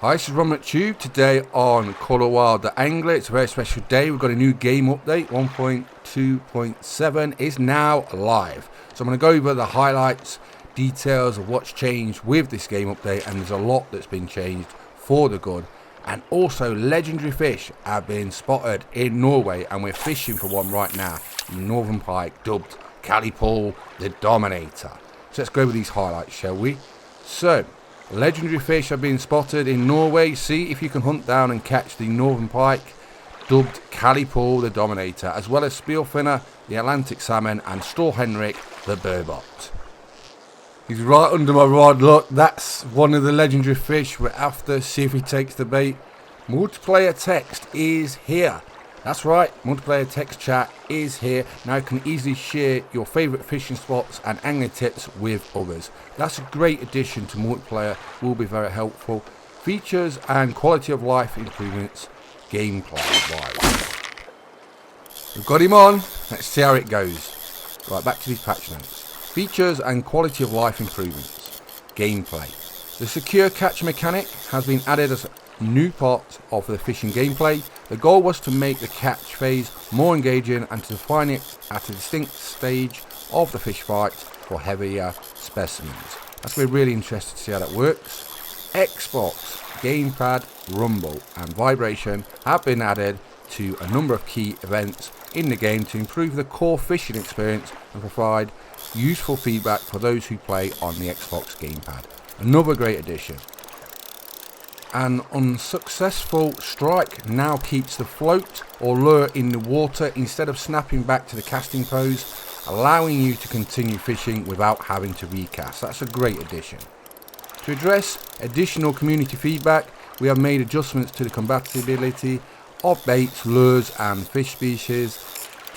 Hi, this is Ron McTube. Today on Colour Wild the Angler. It's a very special day. We've got a new game update. 1.2.7 is now live. So I'm going to go over the highlights, details of what's changed with this game update, and there's a lot that's been changed for the good. And also legendary fish have been spotted in Norway, and we're fishing for one right now. The northern pike, dubbed Calipool the Dominator. So let's go over these highlights, shall we? So legendary fish have been spotted in Norway. See if you can hunt down and catch the northern pike, dubbed Calipool the Dominator, as well as spearfinner, the Atlantic salmon, and Storhenrik the burbot. He's right under my rod. Look, that's one of the legendary fish we're after. See if he takes the bait. Multiplayer text is here. That's right, multiplayer text chat is here. Now you can easily share your favourite fishing spots and angling tips with others. That's a great addition to multiplayer, will be very helpful. Features and quality of life improvements, gameplay wise. We've got him on, let's see how it goes. Right, back to these patch notes. Features and quality of life improvements, gameplay. The secure catch mechanic has been added as a new part of the fishing gameplay. The goal was to make the catch phase more engaging and to define it at a distinct stage of the fish fight for heavier specimens. That's we're really interested to see how that works. Xbox, gamepad, rumble and vibration have been added to a number of key events in the game to improve the core fishing experience and provide useful feedback for those who play on the Xbox gamepad. Another great addition. An unsuccessful strike now keeps the float or lure in the water instead of snapping back to the casting pose, allowing you to continue fishing without having to recast. That's a great addition. To address additional community feedback, we have made adjustments to the compatibility of baits, lures and fish species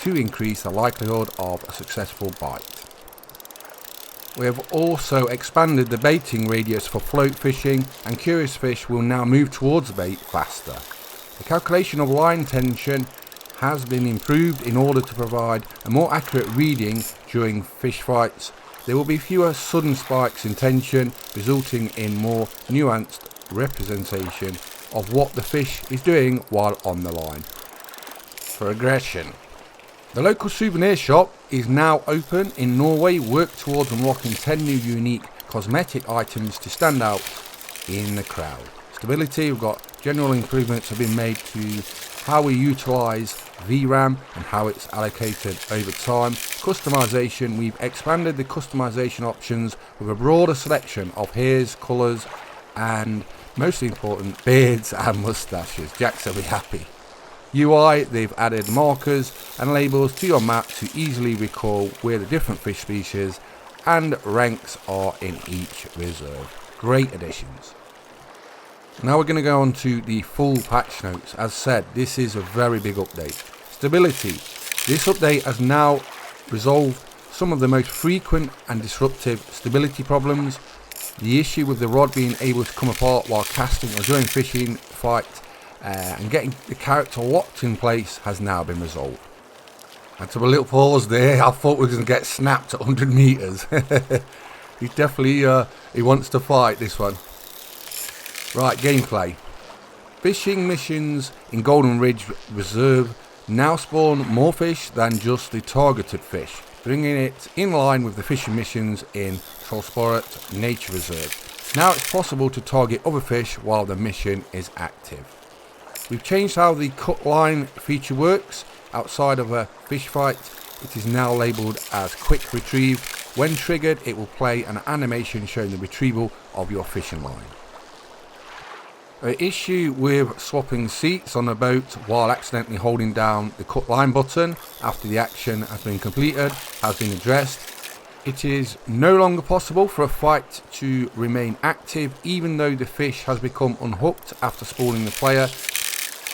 to increase the likelihood of a successful bite. We have also expanded the baiting radius for float fishing, and curious fish will now move towards the bait faster. The calculation of line tension has been improved in order to provide a more accurate reading during fish fights. There will be fewer sudden spikes in tension, resulting in more nuanced representation of what the fish is doing while on the line. Progression. The local souvenir shop is now open in Norway. Work towards unlocking 10 new unique cosmetic items to stand out in the crowd. Stability, we've got general improvements have been made to how we utilise VRAM and how it's allocated over time. Customization, we've expanded the customization options with a broader selection of hairs, colours and, mostly important, beards and moustaches. Jack's will be happy. UI, they've added markers and labels to your map to easily recall where the different fish species and ranks are in each reserve. Great additions. Now we're going to go on to the full patch notes. As said, this is a very big update. Stability. This update has now resolved some of the most frequent and disruptive stability problems. The issue with the rod being able to come apart while casting or during fishing fight and getting the character locked in place has now been resolved. And to a little pause there, I thought we were going to get snapped at 100 meters. He definitely he wants to fight this one. Right, gameplay. Fishing missions in Golden Ridge Reserve now spawn more fish than just the targeted fish, bringing it in line with the fishing missions in Trollsporet Nature Reserve. Now it's possible to target other fish while the mission is active. We've changed how the cut line feature works. Outside of a fish fight, it is now labelled as quick retrieve. When triggered, it will play an animation showing the retrieval of your fishing line. An issue with swapping seats on a boat while accidentally holding down the cut line button after the action has been completed has been addressed. It is no longer possible for a fight to remain active even though the fish has become unhooked after spawning the player.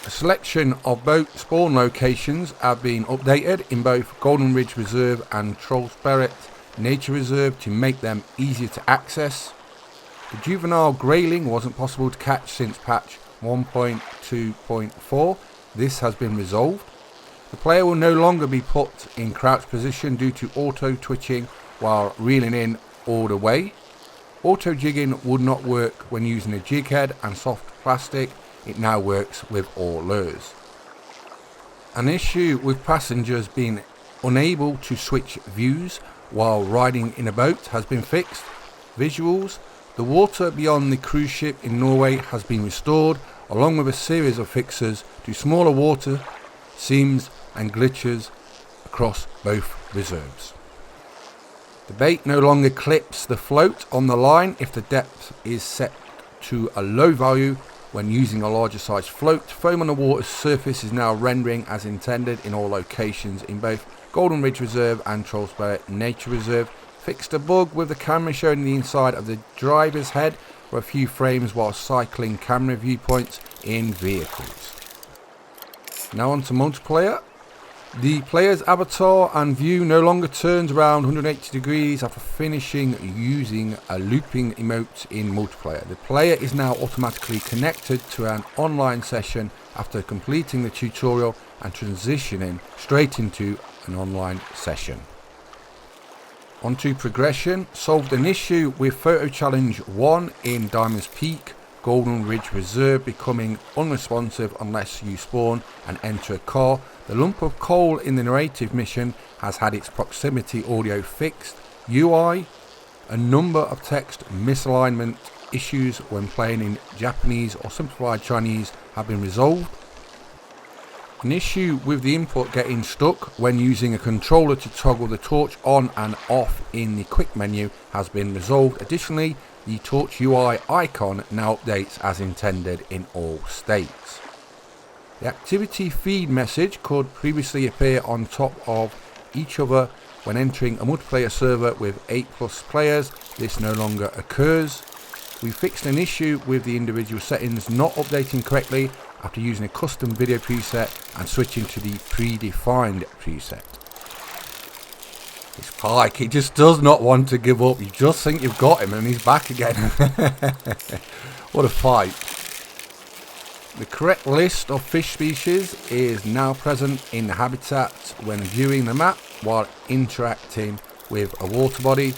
A selection of boat spawn locations have been updated in both Golden Ridge Reserve and Trollsporet Nature Reserve to make them easier to access. The juvenile grayling wasn't possible to catch since patch 1.2.4. This has been resolved. The player will no longer be put in crouch position due to auto twitching while reeling in all the way. Auto jigging would not work when using a jig head and soft plastic, it now works with all lures. An issue with passengers being unable to switch views while riding in a boat has been fixed. Visuals: the water beyond the cruise ship in Norway has been restored, along with a series of fixes to smaller water seams and glitches across both reserves. The bait no longer clips the float on the line if the depth is set to a low value. When using a larger size float, foam on the water's surface is now rendering as intended in all locations in both Golden Ridge Reserve and Trollsberry Nature Reserve. Fixed a bug with the camera showing the inside of the driver's head for a few frames while cycling camera viewpoints in vehicles. Now on to multiplayer. The player's avatar and view no longer turns around 180 degrees after finishing using a looping emote in multiplayer. The player is now automatically connected to an online session after completing the tutorial and transitioning straight into an online session. On to progression. Solved an issue with Photo Challenge 1 in Diamond's Peak, Golden Ridge Reserve, becoming unresponsive unless you spawn and enter a car. The lump of coal in the narrative mission has had its proximity audio fixed. UI: a number of text misalignment issues when playing in Japanese or simplified Chinese have been resolved. An issue with the input getting stuck when using a controller to toggle the torch on and off in the quick menu has been resolved. Additionally, the torch UI icon now updates as intended in all states. The activity feed message could previously appear on top of each other when entering a multiplayer server with 8+ players. This no longer occurs. We fixed an issue with the individual settings not updating correctly after using a custom video preset and switching to the predefined preset. This Pike, he just does not want to give up. You just think you've got him and he's back again. What a fight. The correct list of fish species is now present in the habitat when viewing the map while interacting with a water body.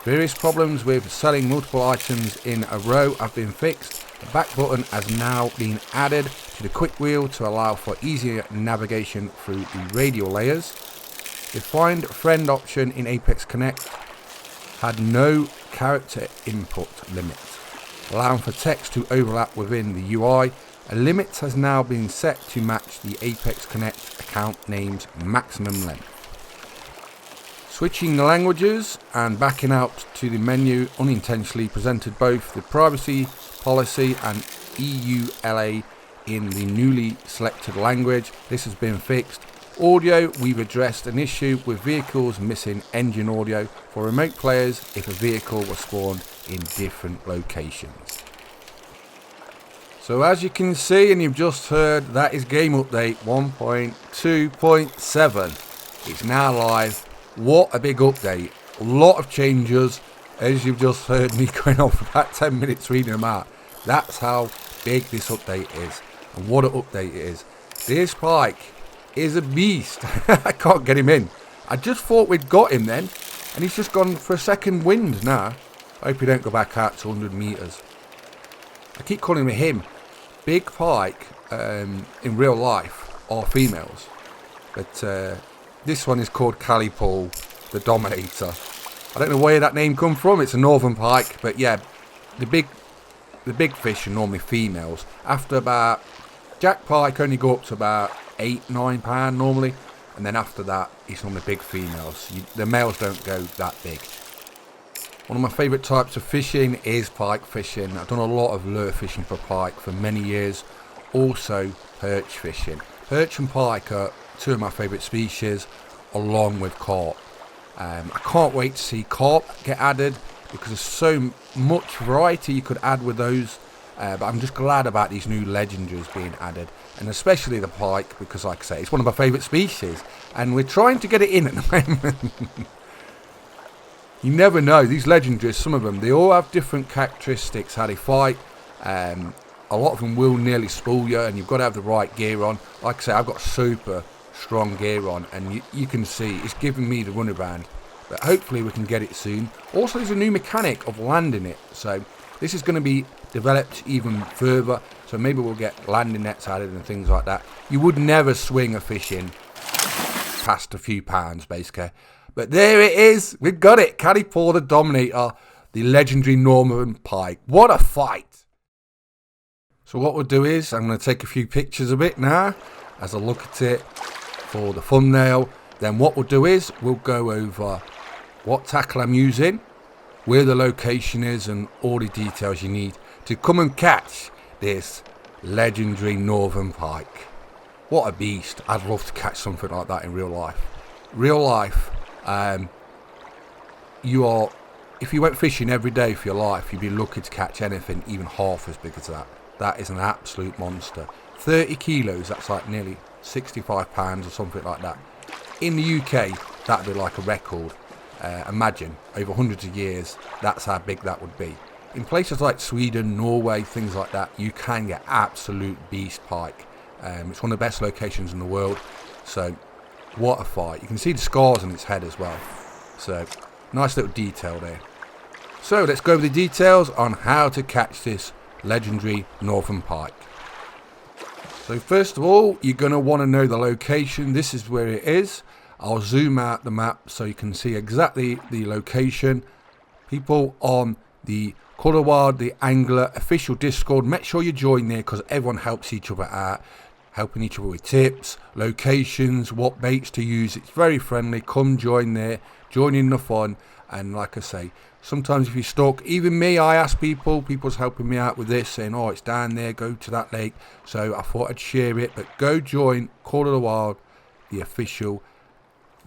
Various problems with selling multiple items in a row have been fixed. The back button has now been added to the quick wheel to allow for easier navigation through the radial layers. The find friend option in Apex Connect had no character input limit, allowing for text to overlap within the UI. A limit has now been set to match the Apex Connect account name's maximum length. Switching the languages and backing out to the menu unintentionally presented both the privacy policy and EULA in the newly selected language. This has been fixed. Audio: we've addressed an issue with vehicles missing engine audio for remote players if a vehicle was spawned in different locations. So as you can see and you've just heard, that is game update 1.2.7. It's now live. What a big update. A lot of changes, as you've just heard me going on for about 10 minutes reading them out. That's how big this update is. And what an update it is. This Pike is a beast. I can't get him in. I just thought we'd got him then, and he's just gone for a second wind now. I hope he don't go back out to 100 metres. I keep calling him. Big Pike in real life are females, but this one is called Callie Paul, the Dominator. I don't know where that name come from. It's a northern pike, but yeah, the big fish are normally females. After about Jack Pike only go up to about £8-9 normally, and then after that it's normally big females. The males don't go that big. One of my favourite types of fishing is pike fishing. I've done a lot of lure fishing for pike for many years. Also perch fishing. Perch and pike are two of my favourite species, along with carp. I can't wait to see carp get added because there's so much variety you could add with those. But I'm just glad about these new legendaries being added, and especially the pike because, like I say, it's one of my favourite species, and we're trying to get it in at the moment. You never know. These legendaries, some of them, they all have different characteristics how they fight. A lot of them will nearly spool you, and you've got to have the right gear on. Like I say, I've got super strong gear on, and you can see it's giving me the runaround. But hopefully we can get it soon. Also, there's a new mechanic of landing it, so this is going to be developed even further. So maybe we'll get landing nets added and things like that. You would never swing a fish in past a few pounds, basically. But there it is. We've got it. Caddy Paul the Dominator, the legendary Northern pike. What a fight. So what we'll do is I'm going to take a few pictures of it now as I look at it for the thumbnail. Then what we'll do is we'll go over what tackle I'm using, where the location is, and all the details you need to come and catch this legendary Northern pike. What a beast. I'd love to catch something like that in real life. Real life, if you went fishing every day for your life, you'd be lucky to catch anything even half as big as that. That is an absolute monster. 30 kilos, that's like nearly 65 pounds or something like that. In the UK, that'd be like a record. Imagine, over hundreds of years, that's how big that would be. In places like Sweden, Norway, things like that, you can get absolute beast pike. It's one of the best locations in the world. So, what a fight. You can see the scars on its head as well. So, nice little detail there. So, let's go over the details on how to catch this legendary Northern pike. So, first of all, you're going to want to know the location. This is where it is. I'll zoom out the map so you can see exactly the location. People on the Colorado the Angler official Discord, make sure you join there because everyone helps each other out, helping each other with tips, locations, what baits to use. It's very friendly. Come join there, join in the fun. And like I say, sometimes if you stalk, even me, I ask people's helping me out with this, saying, oh, it's down there, go to that lake. So I thought I'd share it, but go join Call of the Wild, the official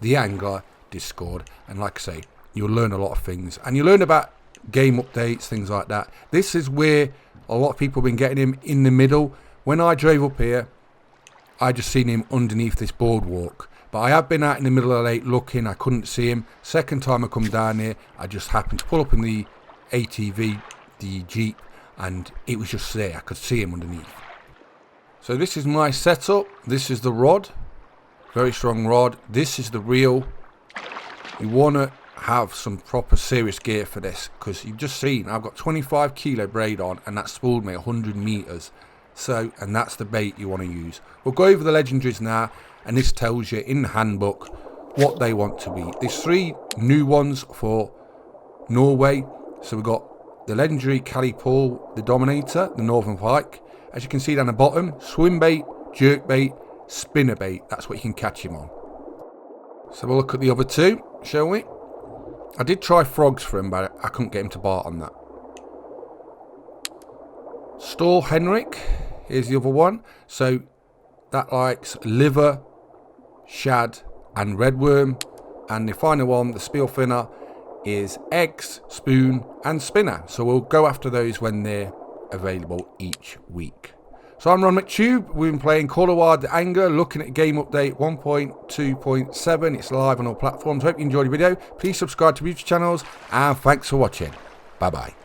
The Angler Discord. And like I say, you'll learn a lot of things, and you learn about game updates, things like that. This is where a lot of people have been getting him in the middle. When I drove up here, I just seen him underneath this boardwalk, but I have been out in the middle of the lake looking. I couldn't see him. Second time I come down here, I just happened to pull up in the ATV, the Jeep, and it was just there. I could see him underneath. So this is my setup. This is the rod, very strong rod. This is the reel. You want to have some proper serious gear for this, because you've just seen I've got 25 kilo braid on, and that spooled me 100 meters. So, and that's the bait you want to use. We'll go over the legendaries now, and this tells you in the handbook what they want to be. There's 3 new ones for Norway. So we've got the legendary Caddy Paul the Dominator, the Northern pike. As you can see down the bottom, swim bait, jerk bait, spinner bait. That's what you can catch him on. So we'll look at the other 2, shall we? I did try frogs for him, but I couldn't get him to bite on that. Stor Henrik, here's the other one. So that likes liver, shad and redworm. And the final one, the spiel finner, is eggs, spoon and spinner. So we'll go after those when they're available each week. So I'm Ron McTube. We've been playing Colorado the Angler, looking at game update 1.2.7. It's live on all platforms. Hope you enjoyed the video. Please subscribe to YouTube channels, and thanks for watching. Bye bye.